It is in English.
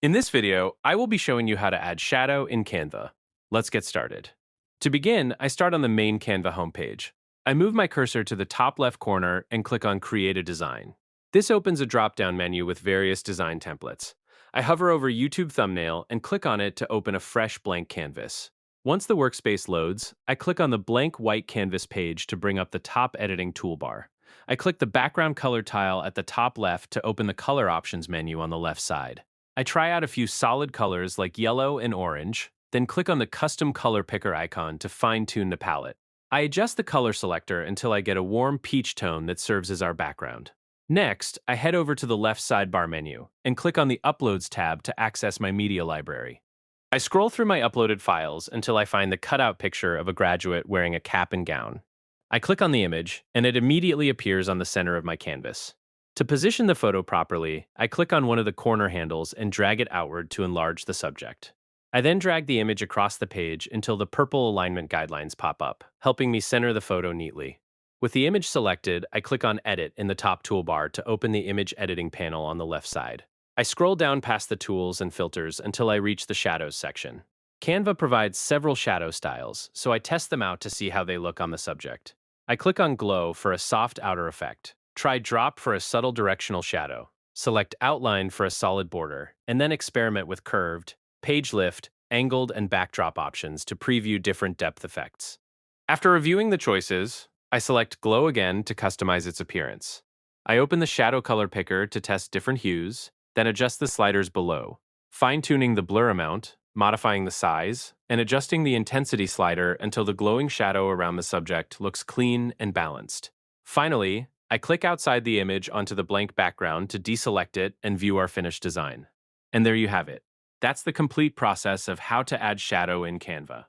In this video, I will be showing you how to add shadow in Canva. Let's get started. To begin, I start on the main Canva homepage. I move my cursor to the top left corner and click on Create a Design. This opens a drop-down menu with various design templates. I hover over YouTube thumbnail and click on it to open a fresh blank canvas. Once the workspace loads, I click on the blank white canvas page to bring up the top editing toolbar. I click the background color tile at the top left to open the color options menu on the left side. I try out a few solid colors like yellow and orange, then click on the custom color picker icon to fine-tune the palette. I adjust the color selector until I get a warm peach tone that serves as our background. Next, I head over to the left sidebar menu and click on the Uploads tab to access my media library. I scroll through my uploaded files until I find the cutout picture of a graduate wearing a cap and gown. I click on the image, and it immediately appears on the center of my canvas. To position the photo properly, I click on one of the corner handles and drag it outward to enlarge the subject. I then drag the image across the page until the purple alignment guidelines pop up, helping me center the photo neatly. With the image selected, I click on Edit in the top toolbar to open the image editing panel on the left side. I scroll down past the tools and filters until I reach the Shadows section. Canva provides several shadow styles, so I test them out to see how they look on the subject. I click on Glow for a soft outer effect. Try Drop for a subtle directional shadow. Select Outline for a solid border, and then experiment with curved, page lift, angled, and backdrop options to preview different depth effects. After reviewing the choices, I select Glow again to customize its appearance. I open the shadow color picker to test different hues, then adjust the sliders below, fine-tuning the blur amount, modifying the size, and adjusting the intensity slider until the glowing shadow around the subject looks clean and balanced. Finally, I click outside the image onto the blank background to deselect it and view our finished design. And there you have it. That's the complete process of how to add shadow in Canva.